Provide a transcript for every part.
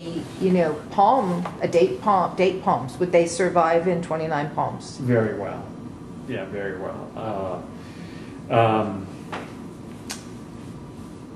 date palms, would they survive in 29 palms? Very well. Yeah, very well.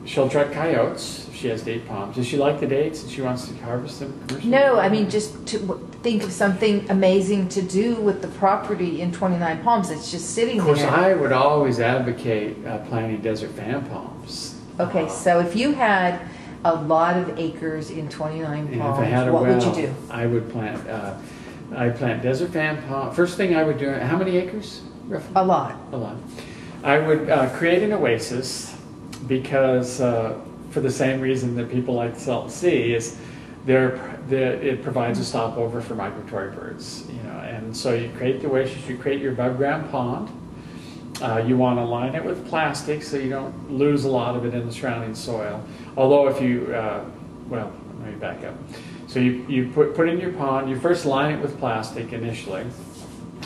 She'll attract coyotes if she has date palms. Does she like the dates and she wants to harvest them commercially? No, I mean, just to think of something amazing to do with the property in 29 palms. It's just sitting there. Of course, I would always advocate planting desert fan palms. Okay, so if you had a lot of acres in 29 palms, what would you do? I would plant, I'd plant desert fan palm. First thing I would do, how many acres roughly? A lot. A lot. I would create an oasis because for the same reason that people like Salton Sea is it provides a stopover for migratory birds, and so you create the oasis, you create your above ground pond. You want to line it with plastic so you don't lose a lot of it in the surrounding soil. Although if you, well, let me back up. So you put in your pond, you first line it with plastic initially,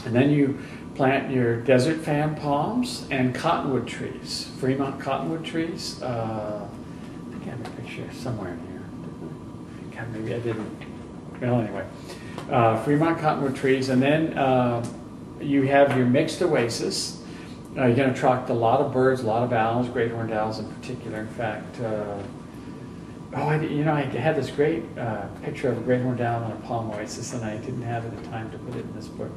and then you plant your desert fan palms and cottonwood trees, Fremont cottonwood trees. I think I have a picture somewhere in here. God, maybe I didn't. Well, anyway, Fremont cottonwood trees, and then you have your mixed oasis. You're going to attract a lot of birds, a lot of owls, great horned owls in particular. In fact, I had this great picture of a great horned owl on a palm oasis, and I didn't have the time to put it in this book.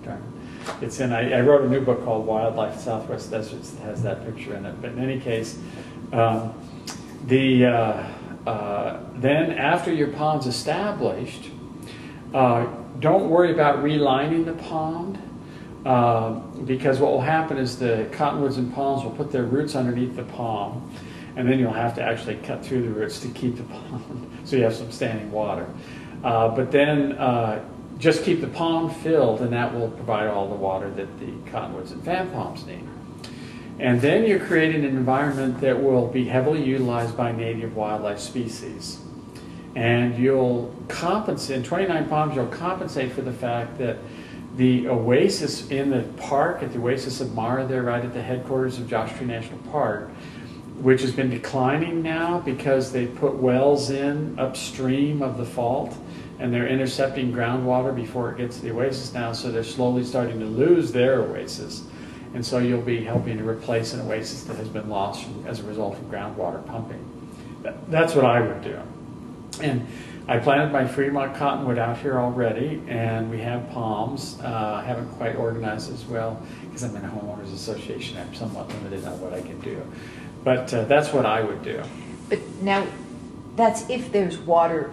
It's in. I wrote a new book called Wildlife Southwest Deserts that has that picture in it. But in any case, then after your pond's established, don't worry about relining the pond. Because what will happen is the cottonwoods and palms will put their roots underneath the palm, and then you'll have to actually cut through the roots to keep the pond, so you have some standing water. But then just keep the pond filled, and that will provide all the water that the cottonwoods and fan palms need. And then you're creating an environment that will be heavily utilized by native wildlife species. And you'll compensate, in 29 palms, you'll compensate for the fact that the oasis in the park, at the Oasis of Mara there, right at the headquarters of Joshua Tree National Park, which has been declining now because they put wells in upstream of the fault, and they're intercepting groundwater before it gets to the oasis now, so they're slowly starting to lose their oasis. And so you'll be helping to replace an oasis that has been lost as a result of groundwater pumping. That's what I would do. And I planted my Fremont cottonwood out here already, and we have palms. I haven't quite organized as well because I'm in a homeowners association. I'm somewhat limited on what I can do. But that's what I would do. But now, that's if there's water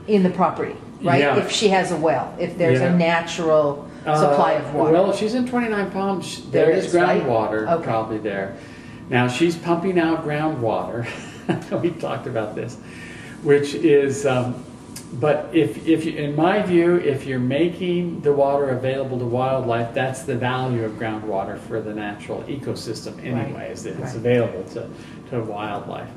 in the property, right? Yeah. If she has a well, if there's a natural supply of water. Well, if she's in 29 palms, there is groundwater probably there. Now, she's pumping out groundwater. We've talked about this. Which is, but if you, in my view, if you're making the water available to wildlife, that's the value of groundwater for the natural ecosystem anyway, is that it's available to wildlife.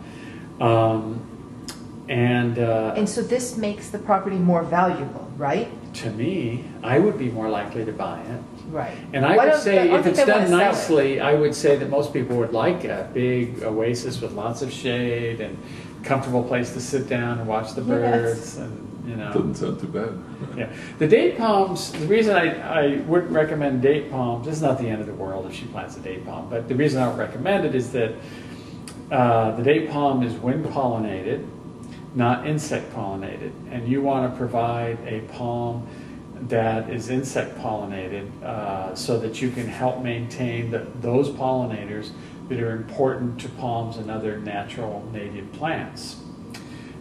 And so this makes the property more valuable, right? To me, I would be more likely to buy it. Right. And I would say, if it's done nicely, I would say that most people would like a big oasis with lots of shade and comfortable place to sit down and watch the birds, and Doesn't sound too bad. Yeah, the date palms. The reason I wouldn't recommend date palms, this is not the end of the world if she plants a date palm, but the reason I don't recommend it is that the date palm is wind pollinated, not insect pollinated, and you want to provide a palm that is insect pollinated so that you can help maintain those pollinators that are important to palms and other natural native plants.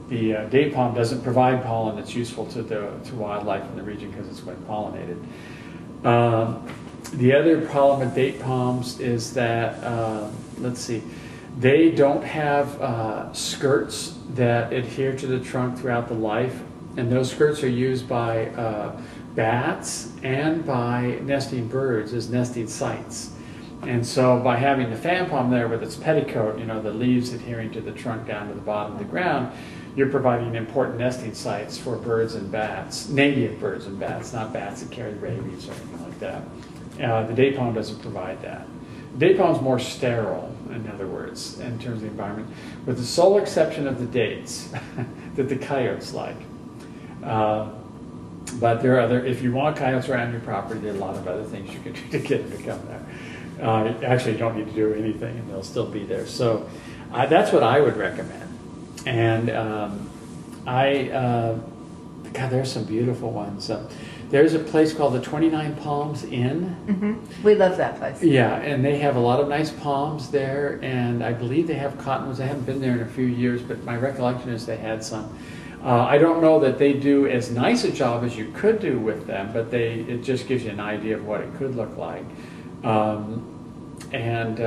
The date palm doesn't provide pollen that's useful to wildlife in the region because it's wind pollinated. The other problem with date palms is that, let's see, they don't have skirts that adhere to the trunk throughout the life, and those skirts are used by bats and by nesting birds as nesting sites. And so by having the fan palm there with its petticoat, the leaves adhering to the trunk down to the bottom of the ground, you're providing important nesting sites for birds and bats, native birds and bats, not bats that carry rabies or anything like that. The date palm doesn't provide that. The date palm is more sterile, in other words, in terms of the environment, with the sole exception of the dates that the coyotes like. But there are other, if you want coyotes around your property, there are a lot of other things you can do to get them to come there. Actually, you don't need to do anything and they'll still be there. So that's what I would recommend. And God, there's some beautiful ones. There's a place called the 29 Palms Inn. Mm-hmm. We love that place. Yeah, and they have a lot of nice palms there, and I believe they have cottonwoods. I haven't been there in a few years, but my recollection is they had some. I don't know that they do as nice a job as you could do with them, but it just gives you an idea of what it could look like. And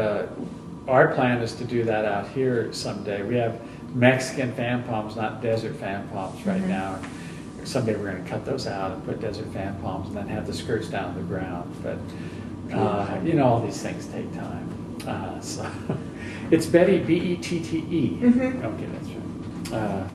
our plan is to do that out here someday. We have Mexican fan palms, not desert fan palms right now. Someday we're going to cut those out and put desert fan palms and then have the skirts down to the ground. But, you know, all these things take time. So it's Betty, B-E-T-T-E. Okay, that's right.